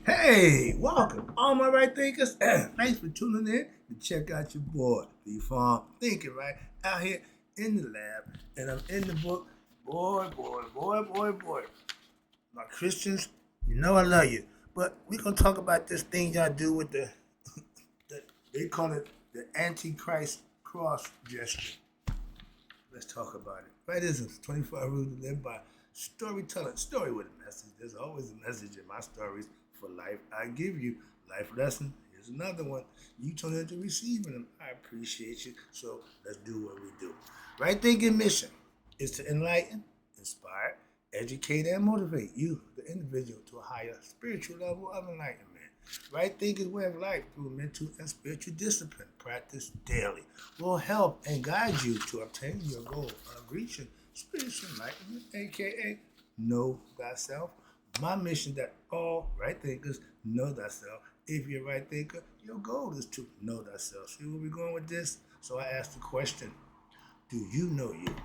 Hey, welcome, all my right thinkers. Thanks for tuning in to check out your boy, the Farm Thinking, right? Out here in the lab, and I'm in the book. Boy. My Christians, you know I love you. But we're going to talk about this thing y'all do with the they call it the Antichrist cross gesture. Let's talk about it. Right, isn't 25 rules to live by. Storytelling, story with a message. There's always a message in my stories for life. I give you life lesson. Here's another one. You turn into receiving them. I appreciate you. So let's do what we do. Right thinking mission is to enlighten, inspire, educate, and motivate you, the individual, to a higher spiritual level of enlightenment. Right thinking way of life through mental and spiritual discipline, practice daily, will help and guide you to obtain your goal of reaching spiritual enlightenment, aka know thyself. My mission that all right thinkers know thyself. If you're a right thinker, your goal is to know thyself. See where we're going with this? So I asked the question, do you know you?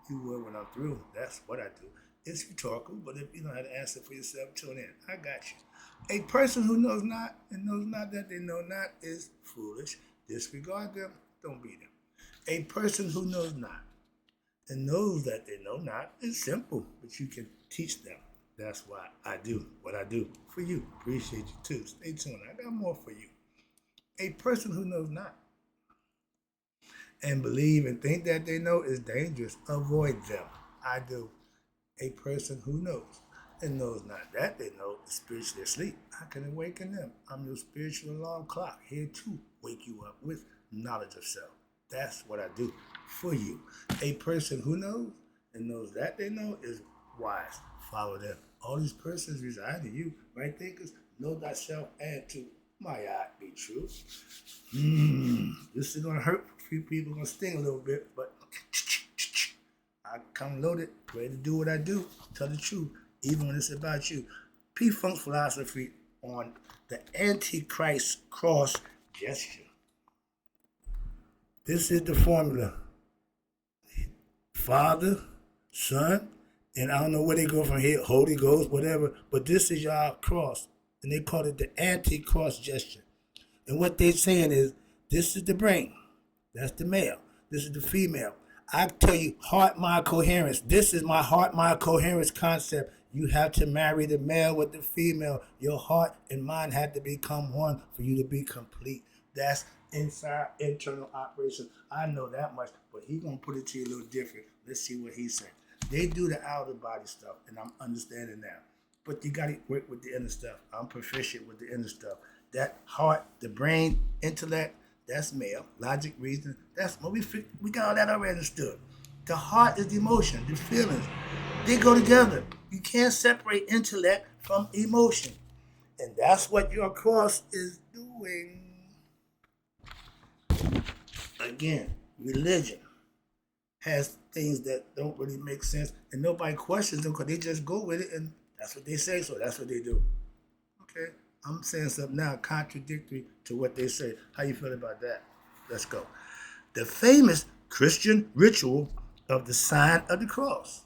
You will when I'm through. That's what I do. It's rhetorical, but if you know how to answer for yourself, tune in. I got you. A person who knows not and knows not that they know not is foolish. Disregard them, don't be them. A person who knows not and knows that they know not is simple, but you can teach them. That's why I do what I do for you. Appreciate you too. Stay tuned. I got more for you. A person who knows not and believe and think that they know is dangerous. Avoid them. I do. A person who knows and knows not that they know is spiritually asleep. I can awaken them. I'm your spiritual alarm clock here to wake you up with knowledge of self. That's what I do for you. A person who knows and knows that they know is wise. Follow them. All these persons reside in you, right thinkers? Know thyself and to my eye be true. This is gonna hurt a few people, gonna sting a little bit, but I come loaded, ready to do what I do, tell the truth, even when it's about you. P-Funk's philosophy on the Antichrist cross gesture. This is the formula. Father, Son, and I don't know where they go from here, Holy Ghost, whatever, but this is y'all cross. And they call it the anti-cross gesture. And what they're saying is, this is the brain. That's the male. This is the female. I tell you, heart-mind coherence. This is my heart-mind coherence concept. You have to marry the male with the female. Your heart and mind have to become one for you to be complete. That's inside internal operation. I know that much, but he's going to put it to you a little different. Let's see what he said. They do the outer body stuff, and I'm understanding now. But you got to work with the inner stuff. I'm proficient with the inner stuff. That heart, the brain, intellect, that's male. Logic, reason, that's what we got all that already understood. The heart is the emotion, the feelings. They go together. You can't separate intellect from emotion. And that's what your cross is doing. Again, religion has things that don't really make sense, and nobody questions them because they just go with it, and that's what they say, so that's what they do. Okay, I'm saying something now contradictory to what they say. How you feel about that? Let's go. The famous Christian ritual of the sign of the cross.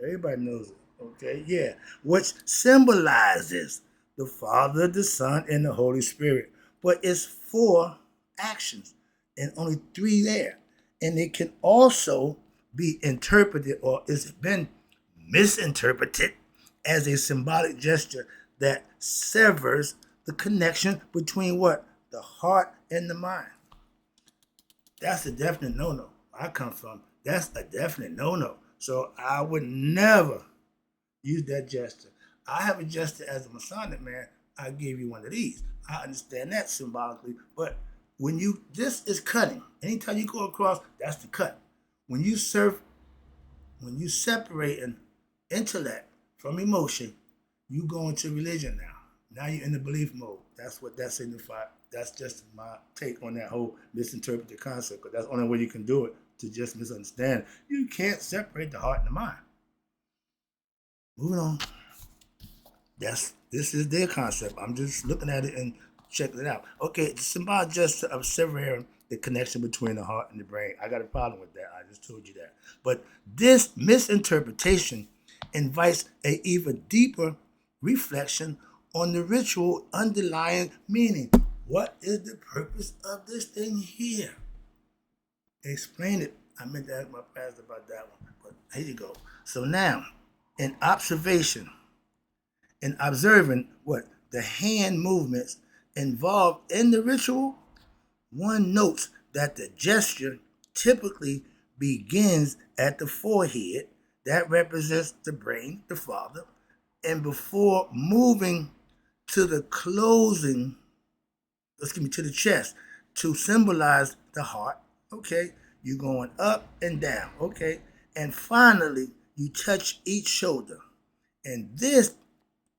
Everybody knows it. Okay, yeah, which symbolizes the Father, the Son, and the Holy Spirit. But it's 4 actions and only 3 there. And it can also be interpreted, or it's been misinterpreted, as a symbolic gesture that severs the connection between what? The heart and the mind. That's a definite no-no. I come from, that's a definite no-no. So I would never use that gesture. I have a gesture as a Masonic man. I gave you one of these. I understand that symbolically, but this is cutting. Anytime you go across, that's the cut. When you separate an intellect from emotion, you go into religion now. Now you're in the belief mode. That's what that signifies. That's just my take on that whole misinterpreted concept, because that's the only way you can do it, to just misunderstand. You can't separate the heart and the mind. Moving on. This is their concept. I'm just looking at it and checking it out. Okay, the symbolic gesture of severing the connection between the heart and the brain. I got a problem with that. I just told you that. But this misinterpretation invites a even deeper reflection on the ritual underlying meaning. What is the purpose of this thing here? Explain it. I meant to ask my pastor about that one, but here you go. So now, in observation, in observing what the hand movements involved in the ritual, one notes that the gesture typically begins at the forehead, that represents the brain, the father, and before moving to the to the chest to symbolize the heart. Okay, you're going up and down. Okay, and finally you touch each shoulder, and this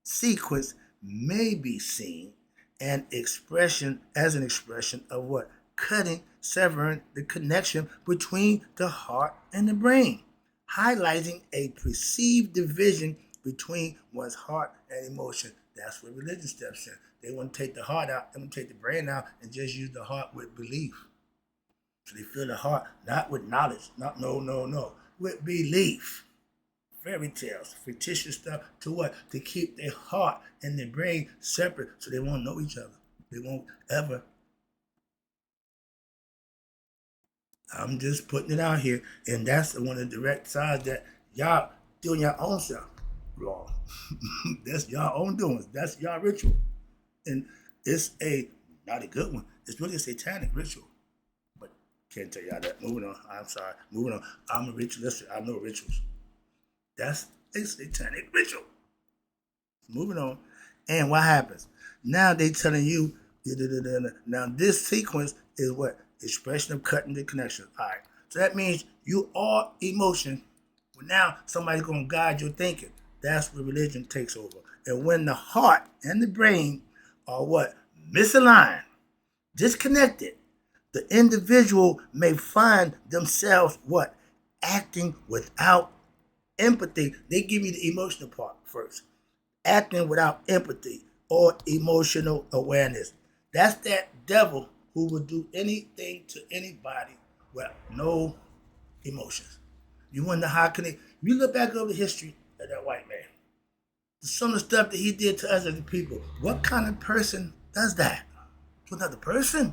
sequence may be seen an expression of what? Cutting, severing the connection between the heart and the brain, highlighting a perceived division between one's heart and emotion. That's what religion steps in. They want to take the heart out, they want to take the brain out, and just use the heart with belief. So they fill the heart not with knowledge, no, with belief. Fairy tales, fictitious stuff to what? To keep their heart and their brain separate so they won't know each other. They won't ever. I'm just putting it out here, and that's one of the direct sides that y'all doing your own self wrong. That's y'all own doings. That's y'all ritual. And it's not a good one. It's really a satanic ritual. But can't tell y'all that. Moving on. I'm sorry. Moving on. I'm a ritualist. I know rituals. That's a satanic ritual. Moving on. And what happens? Now they telling you, now this sequence is what? Expression of cutting the connection. All right. So that means you are emotion. Well, now somebody's going to guide your thinking. That's where religion takes over. And when the heart and the brain are what? Misaligned, disconnected, the individual may find themselves what? Acting without empathy. They give you the emotional part first. Acting without empathy or emotional awareness. That's that devil who would do anything to anybody with no emotions. You wonder how can they? You look back over the history of that white man. Some of the stuff that he did to us as a people. What kind of person does that to another person?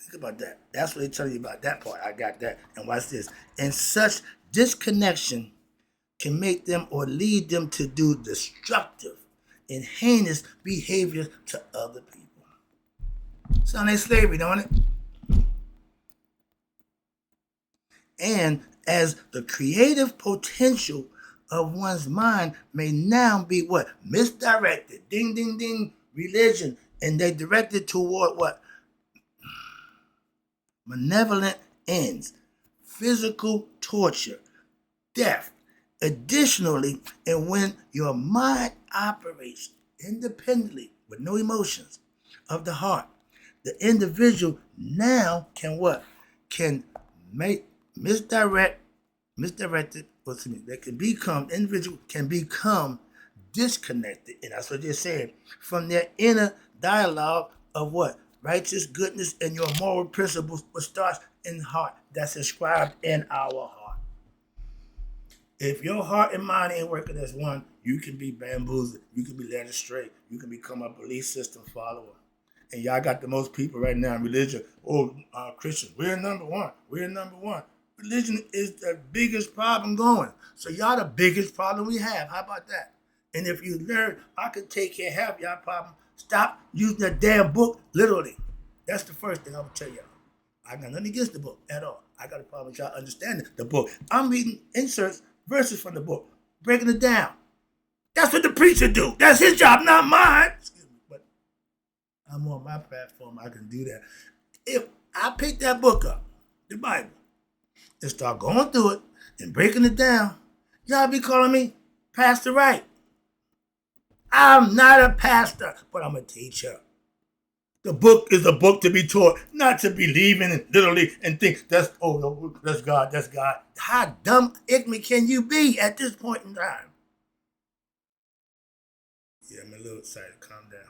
Think about that. That's what they tell you about that part. I got that. And watch this. And such disconnection can make them or lead them to do destructive and heinous behavior to other people. Sound like slavery, don't it? And as the creative potential of one's mind may now be what? Misdirected. Ding, ding, ding. Religion. And they directed toward what? Malevolent ends. Physical torture. Death. Additionally, and when your mind operates independently with no emotions of the heart, the individual now can what? Can make misdirected, individual can become disconnected, and that's what they're saying, from their inner dialogue of what? Righteous goodness and your moral principles, what starts in the heart, that's inscribed in our heart. If your heart and mind ain't working as one, you can be bamboozled, you can be led astray, you can become a belief system follower. And y'all got the most people right now in religion. Christians, we're number one. We're number one. Religion is the biggest problem going. So y'all the biggest problem we have. How about that? And if you learn, I can take care of half y'all problem. Stop using that damn book literally. That's the first thing I'm going to tell y'all. I got nothing against the book at all. I got a problem with y'all understanding the book. I'm reading inserts, verses from the book, breaking it down. That's what the preacher do. That's his job, not mine. I'm on my platform, I can do that. If I pick that book up, the Bible, and start going through it and breaking it down, y'all be calling me Pastor Wright. I'm not a pastor, but I'm a teacher. The book is a book to be taught, not to believe in it literally and think that's God, that's God. How dumb, ignorant can you be at this point in time? Yeah, I'm a little excited. Calm down.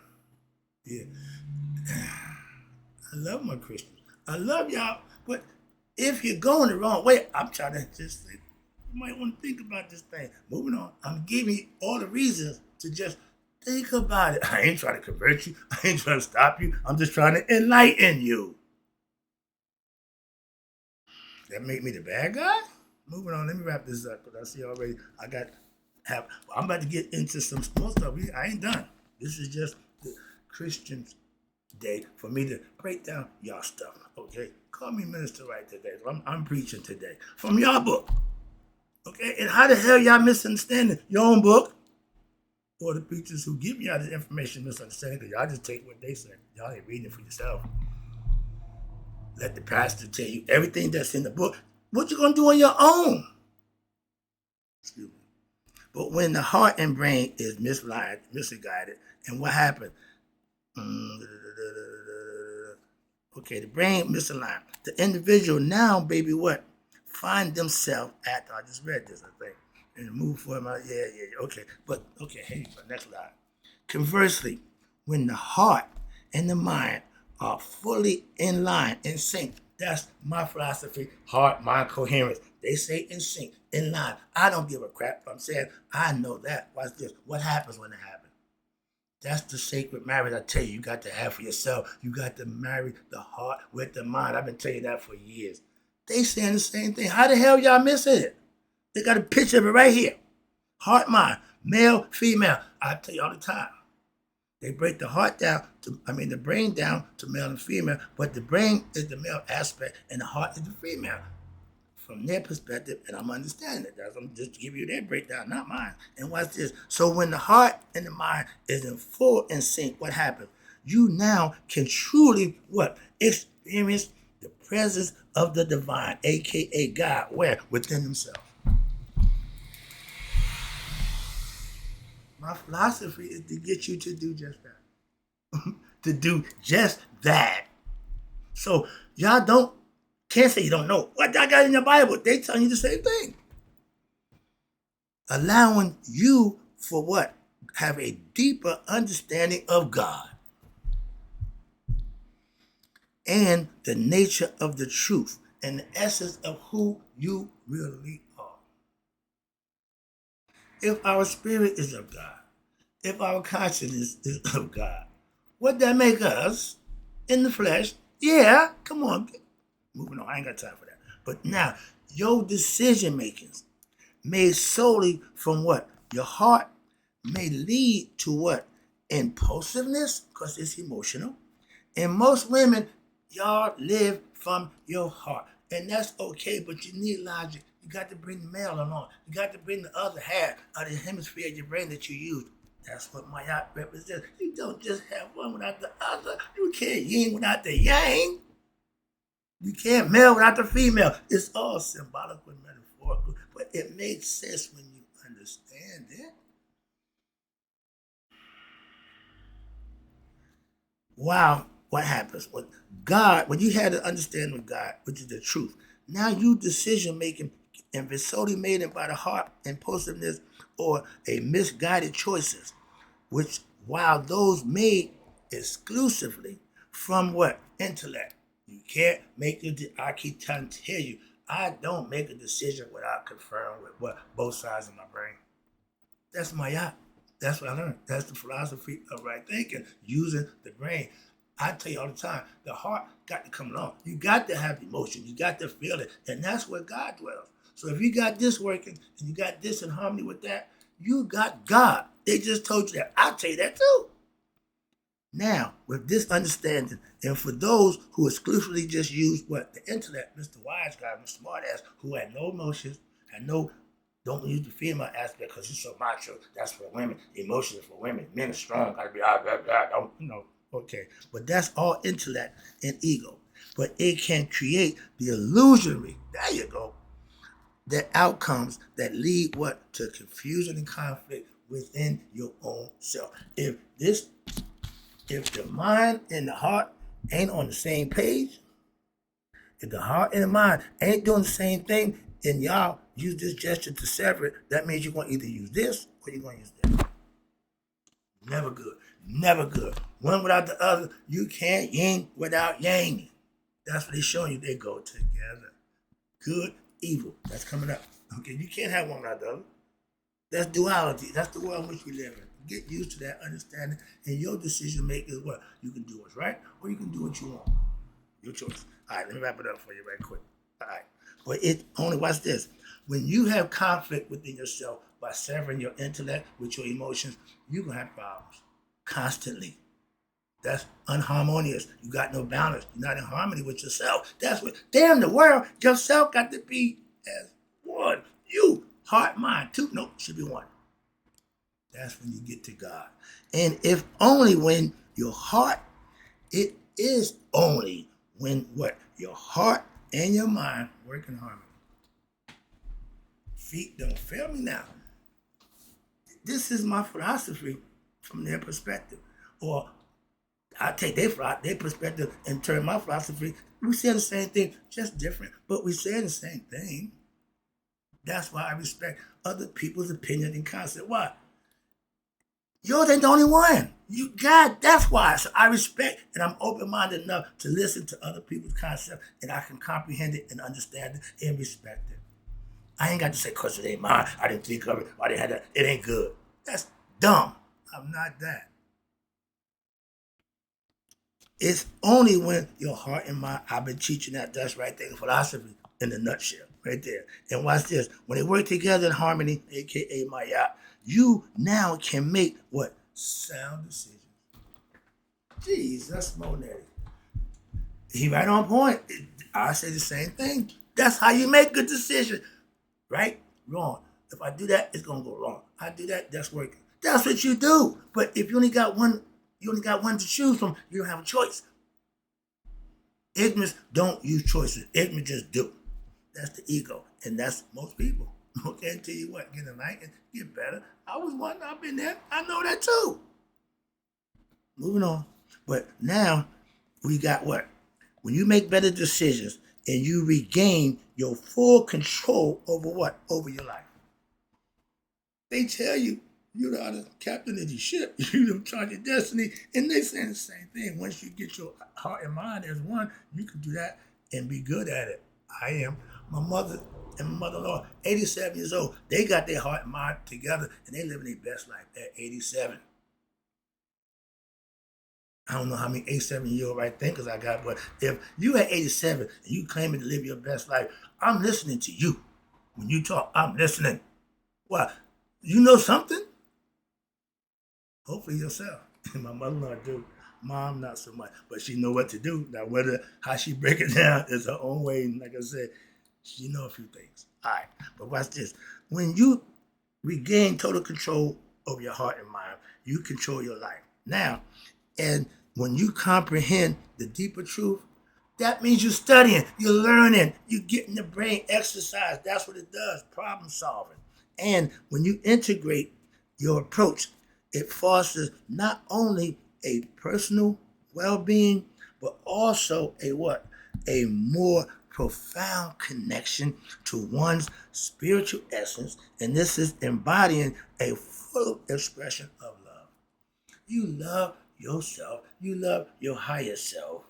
Yeah. I love my Christians. I love y'all, but if you're going the wrong way, I'm trying to just you might want to think about this thing. Moving on. I'm giving you all the reasons to just Think about it. I ain't trying to convert you. I ain't trying to stop you. I'm just trying to enlighten you. That make me the bad guy? Moving on. Let me wrap this up because I see already I'm about to get into some more stuff. I ain't done. This is just the Christian's day for me to break down y'all stuff. Okay? Call me Minister Right today. I'm preaching today from y'all book. Okay? And how the hell y'all misunderstanding your own book? Or the preachers who give y'all this information misunderstanding because y'all just take what they say. Y'all ain't reading it for yourself. Let the pastor tell you everything that's in the book. What you gonna do on your own? Excuse me. But when the heart and brain is misguided, and what happened? Okay, the brain misaligned. The individual now, baby, what? Find themselves at, I just read this, I think. And move forward, okay. But, okay, hey, next line. Conversely, when the heart and the mind are fully in line, in sync, that's my philosophy, heart, mind, coherence. They say in sync, in line. I don't give a crap. I'm saying I know that. Watch this. What happens when it happens? That's the sacred marriage I tell you got to have for yourself. You got to marry the heart with the mind. I've been telling you that for years. They saying the same thing. How the hell y'all missing it? They got a picture of it right here. Heart, mind, male, female. I tell you all the time. They break the heart down the brain down to male and female, but the brain is the male aspect and the heart is the female. From their perspective, and I'm understanding it. I'm just giving you their breakdown, not mine. And watch this. So when the heart and the mind is in full in sync, what happens? You now can truly experience the presence of the divine, aka God, where? Within themselves. My philosophy is to get you to do just that. To do just that. So y'all can't say you don't know what I got in the Bible. They telling you the same thing. Allowing you for what? Have a deeper understanding of God and the nature of the truth and the essence of who you really are. If our spirit is of God, if our consciousness is of God, what that make us in the flesh? Yeah, come on. Moving on, I ain't got time for that. But now, your decision makings made solely from what? Your heart may lead to what? Impulsiveness, because it's emotional. And most women, y'all live from your heart. And that's okay, but you need logic. You got to bring the male along. You got to bring the other half of the hemisphere of your brain that you use. That's what Mayat represents. You don't just have one without the other. You can't yin without the yang. You can't male without the female. It's all symbolical and metaphorical, but it makes sense when you understand it. Wow, what happens? When you had an understanding of God, which is the truth, now you decision making, and if it's solely made by the heart, impulsiveness, or a misguided choices, which while those made exclusively from what? Intellect. You can't make I keep trying to tell you, I don't make a decision without conferring with what? Both sides of my brain. That's my yacht. That's what I learned. That's the philosophy of right thinking, using the brain. I tell you all the time, the heart got to come along. You got to have emotion. You got to feel it. And that's where God dwells. So if you got this working and you got this in harmony with that, you got God. They just told you that. I'll tell you that too. Now, with this understanding, and for those who exclusively just use what? The intellect, Mr. Wise Guy, Mr. Smartass, who had no emotions, don't use the female aspect because he's so macho. That's for women. Emotions for women. Men are strong. Gotta be okay. But that's all intellect and ego. But it can create the illusory, there you go, the outcomes that lead what? To confusion and conflict within your own self. If the mind and the heart ain't on the same page, if the heart and the mind ain't doing the same thing, and y'all use this gesture to sever it, that means you're going to either use this or you're going to use that. Never good. Never good. One without the other. You can't yin without yang. That's what they're showing you. They go together. Good, evil. That's coming up. Okay, you can't have one without the other. That's duality. That's the world in which we live in. Get used to that understanding, and your decision making is what? You can do what's right, or you can do what you want. Your choice. All right, let me wrap it up for you right quick. All right. But it only, watch this. When you have conflict within yourself by severing your intellect with your emotions, you're going to have problems constantly. That's unharmonious. You got no balance. You're not in harmony with yourself. That's what, damn the world, yourself got to be as one. You, heart, mind, two, no, should be one. That's when you get to God. And if only when your heart, it is only when what? Your heart and your mind work in harmony. Feet don't fail me now. This is my philosophy from their perspective. Or I take their perspective and turn my philosophy. We say the same thing, just different, but we say the same thing. That's why I respect other people's opinion and concept. Why? Yours ain't the only one. You God, that's why. So I respect and I'm open-minded enough to listen to other people's concept and I can comprehend it and understand it and respect it. I ain't got to say, cause it ain't mine. I didn't think of it. I didn't have that. It ain't good. That's dumb. I'm not that. It's only when your heart and mind, I've been teaching that's right there, philosophy in a nutshell, right there. And watch this. When they work together in harmony, aka Maya, you now can make what? Sound decisions. Jeez, that's Monet. He right on point. I say the same thing. That's how you make good decisions. Right? Wrong. If I do that, it's gonna go wrong. I do that, that's working. That's what you do. But if you only got one to choose from, you don't have a choice. Ignorance don't use choices. Ignorance just do. That's the ego. And that's most people. Okay, I tell you what, get enlightened, get better. I was one, I've been there. I know that too. Moving on. But now we got what? When you make better decisions and you regain your full control over what? Over your life. They tell you you're the captain of the ship. You're in charge of destiny. And they saying the same thing. Once you get your heart and mind as one, you can do that and be good at it. I am. My mother and my mother-in-law, 87 years old, they got their heart and mind together and they living their best life at 87. I don't know how many 87-year-old right thinkers I got, but if you at 87 and you claiming to live your best life, I'm listening to you. When you talk, I'm listening. Why? You know something? Hopefully yourself. My mother-in-law do. Mom, not so much. But she know what to do. Now, how she break it down is her own way. And like I said, she know a few things. All right. But watch this. When you regain total control over your heart and mind, you control your life. Now, and when you comprehend the deeper truth, that means you're studying, you're learning, you're getting the brain exercise. That's what it does, problem solving. And when you integrate your approach, it fosters not only a personal well-being, but also a what? A more profound connection to one's spiritual essence. And this is embodying a full expression of love. You love yourself. You love your higher self.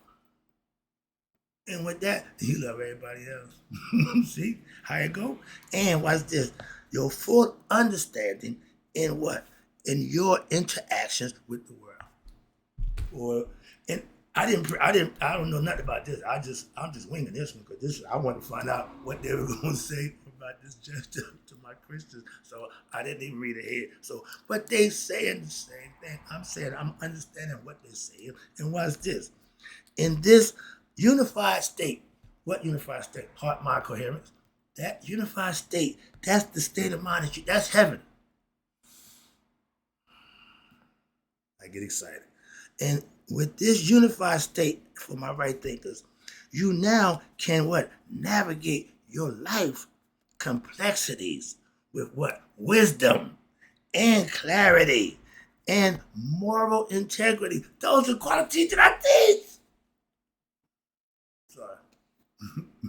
And with that, you love everybody else. See how it go? And watch this. Your full understanding in what? In your interactions with the world. Or and I don't know nothing about this. I'm just winging this one because I want to find out what they were going to say about this gesture to my Christians. So I didn't even read ahead. So, but they saying the same thing. I'm understanding what they're saying. And watch this. In this unified state, what unified state? Heart, mind, coherence. That unified state, that's the state of mind. That's heaven. I get excited. And with this unified state, for my right thinkers, you now can what? Navigate your life complexities with what? Wisdom and clarity and moral integrity. Those are qualities that I teach. Sorry.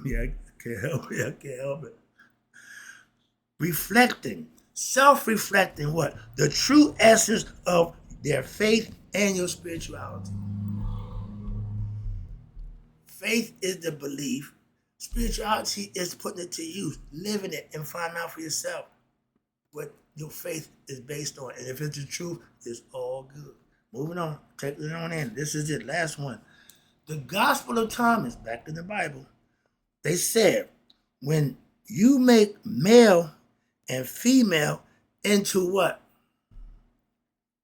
Yeah, I can't help it. Reflecting, self-reflecting what? The true essence of their faith and your spirituality. Faith is the belief. Spirituality is putting it to use, living it, and finding out for yourself what your faith is based on. And if it's the truth, it's all good. Moving on, take it on in. This is it, last one. The Gospel of Thomas, back in the Bible, they said, when you make male and female into what?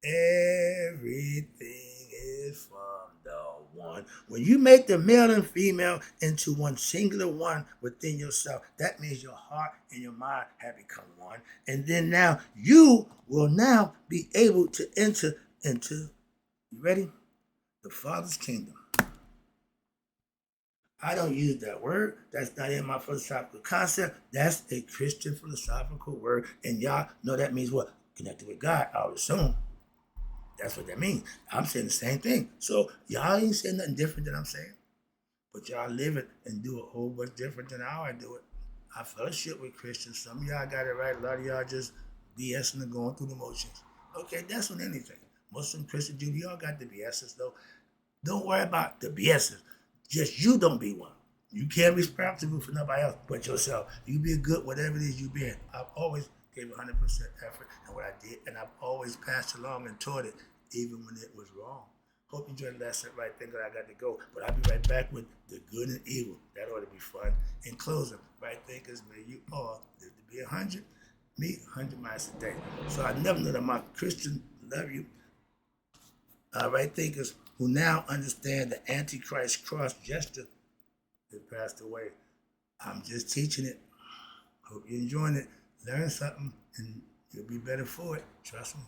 Everything is from the one. When you make the male and female into one singular one within yourself, that means your heart and your mind have become one. And then now you will now be able to enter into, you ready? The Father's kingdom. I don't use that word. That's not in my philosophical concept. That's a Christian philosophical word. And y'all know that means what? Connected with God, I would assume. That's what that means. I'm saying the same thing. So y'all ain't saying nothing different than I'm saying. But y'all live it and do a whole bunch different than how I do it. I fellowship with Christians. Some of y'all got it right. A lot of y'all just BSing and going through the motions. Okay, that's on anything. Muslim, Christian, Jew, y'all got the BSs though. Don't worry about the BSs. Just you don't be one. You can't be responsible for nobody else but yourself. You be good whatever it is you be in. I've always gave 100% effort in what I did, and I've always passed along and taught it, even when it was wrong. Hope you enjoyed the lesson. Right, think I got to go, but I'll be right back with the good and evil. That ought to be fun. In closing, right thinkers, may you all live to be 100, me 100 miles a day. So I never know that my Christian love you. Right thinkers who now understand the Antichrist cross gesture that passed away. I'm just teaching it. Hope you're enjoying it. Learn something, and you'll be better for it. Trust me.